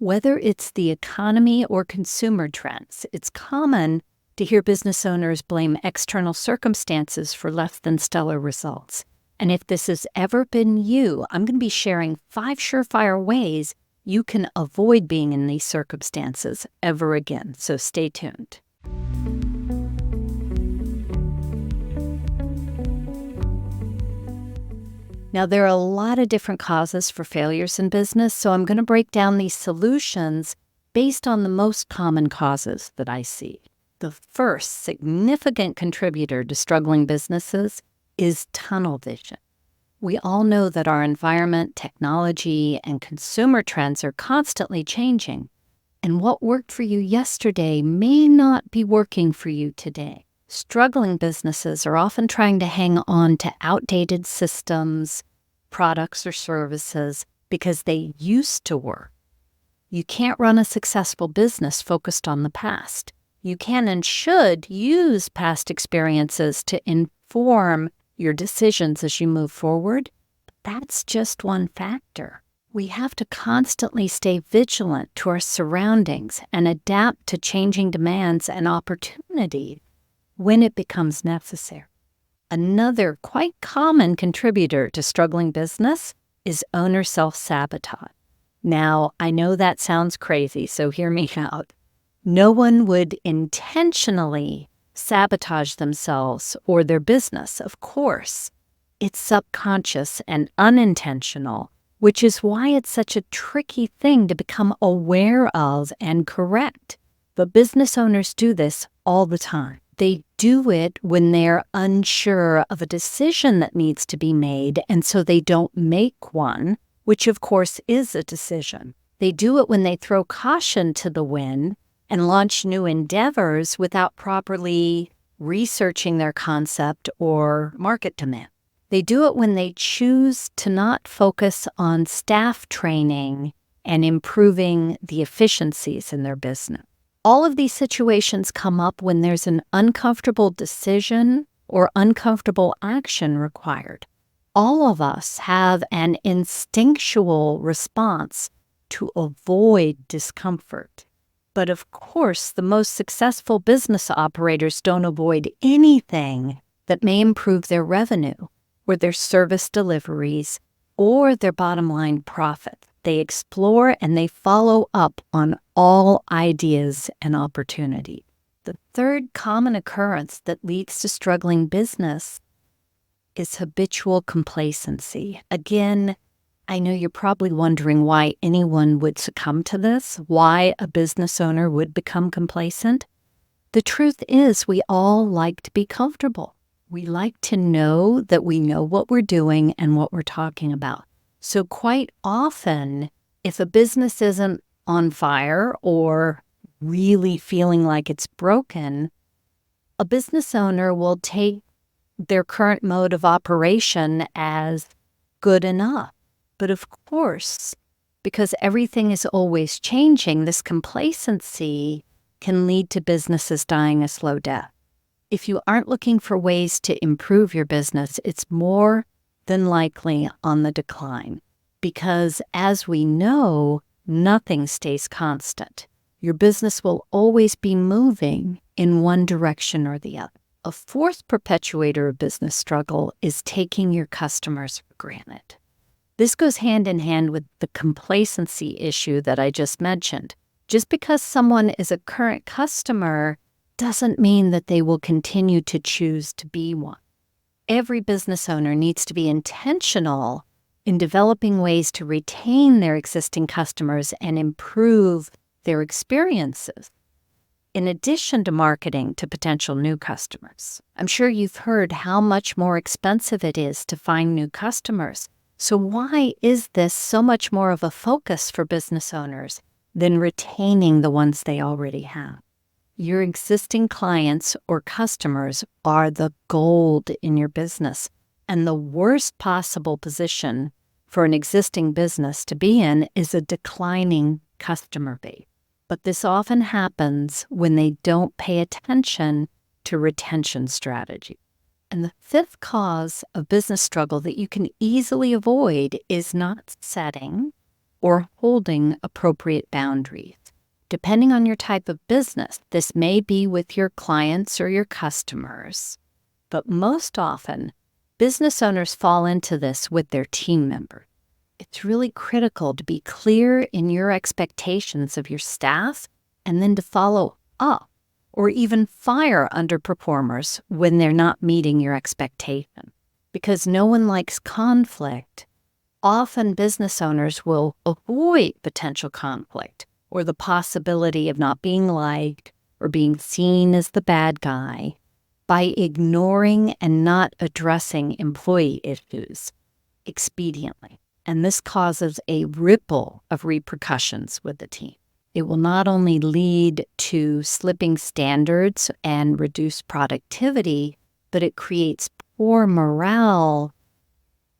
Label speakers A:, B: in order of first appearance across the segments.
A: Whether it's the economy or consumer trends, it's common to hear business owners blame external circumstances for less than stellar results. And if this has ever been you, I'm going to be sharing 5 surefire ways you can avoid being in these circumstances ever again. So stay tuned. Now, there are a lot of different causes for failures in business, so I'm going to break down these solutions based on the most common causes that I see. The first significant contributor to struggling businesses is tunnel vision. We all know that our environment, technology, and consumer trends are constantly changing, and what worked for you yesterday may not be working for you today. Struggling businesses are often trying to hang on to outdated systems, products, or services because they used to work. You can't run a successful business focused on the past. You can and should use past experiences to inform your decisions as you move forward. But that's just one factor. We have to constantly stay vigilant to our surroundings and adapt to changing demands and opportunities when it becomes necessary. Another quite common contributor to struggling business is owner self-sabotage. Now, I know that sounds crazy, so hear me out. No one would intentionally sabotage themselves or their business, of course. It's subconscious and unintentional, which is why it's such a tricky thing to become aware of and correct. But business owners do this all the time. They do it when they're unsure of a decision that needs to be made, and so they don't make one, which of course is a decision. They do it when they throw caution to the wind and launch new endeavors without properly researching their concept or market demand. They do it when they choose to not focus on staff training and improving the efficiencies in their business. All of these situations come up when there's an uncomfortable decision or uncomfortable action required. All of us have an instinctual response to avoid discomfort. But of course, the most successful business operators don't avoid anything that may improve their revenue or their service deliveries or their bottom line profit. They explore and they follow up on all ideas and opportunity. The third common occurrence that leads to struggling business is habitual complacency. Again, I know you're probably wondering why anyone would succumb to this, why a business owner would become complacent. The truth is, we all like to be comfortable. We like to know that we know what we're doing and what we're talking about. So quite often, if a business isn't on fire or really feeling like it's broken, a business owner will take their current mode of operation as good enough. But of course, because everything is always changing, this complacency can lead to businesses dying a slow death. If you aren't looking for ways to improve your business, it's more than likely on the decline. Because as we know, nothing stays constant. Your business will always be moving in one direction or the other. A fourth perpetuator of business struggle is taking your customers for granted. This goes hand in hand with the complacency issue that I just mentioned. Just because someone is a current customer doesn't mean that they will continue to choose to be one. Every business owner needs to be intentional in developing ways to retain their existing customers and improve their experiences, in addition to marketing to potential new customers. I'm sure you've heard how much more expensive it is to find new customers. So why is this so much more of a focus for business owners than retaining the ones they already have? Your existing clients or customers are the gold in your business, and the worst possible position for an existing business to be in is a declining customer base. But this often happens when they don't pay attention to retention strategy. And the fifth cause of business struggle that you can easily avoid is not setting or holding appropriate boundaries. Depending on your type of business, this may be with your clients or your customers, but most often, business owners fall into this with their team members. It's really critical to be clear in your expectations of your staff and then to follow up or even fire underperformers when they're not meeting your expectation. Because no one likes conflict, often business owners will avoid potential conflict or the possibility of not being liked or being seen as the bad guy by ignoring and not addressing employee issues expediently. And this causes a ripple of repercussions with the team. It will not only lead to slipping standards and reduced productivity, but it creates poor morale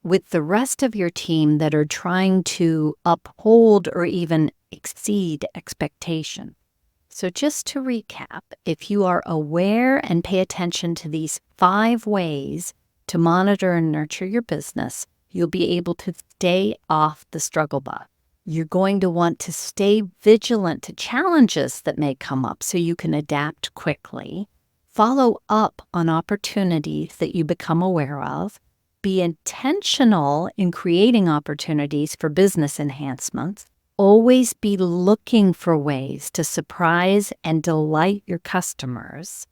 A: with the rest of your team that are trying to uphold or even exceed expectation. So just to recap, if you are aware and pay attention to these 5 ways to monitor and nurture your business, you'll be able to stay off the struggle bus. You're going to want to stay vigilant to challenges that may come up so you can adapt quickly. Follow up on opportunities that you become aware of. Be intentional in creating opportunities for business enhancements. Always be looking for ways to surprise and delight your customers.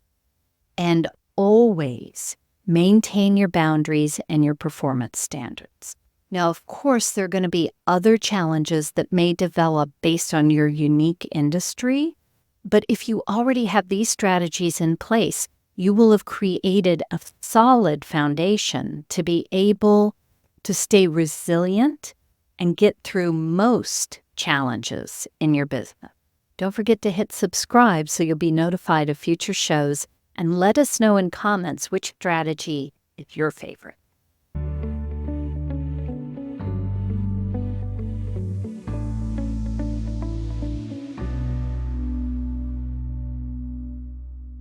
A: And always maintain your boundaries and your performance standards. Now, of course, there are going to be other challenges that may develop based on your unique industry, but if you already have these strategies in place, you will have created a solid foundation to be able to stay resilient and get through most challenges in your business. Don't forget to hit subscribe so you'll be notified of future shows, and let us know in comments which strategy is your favorite.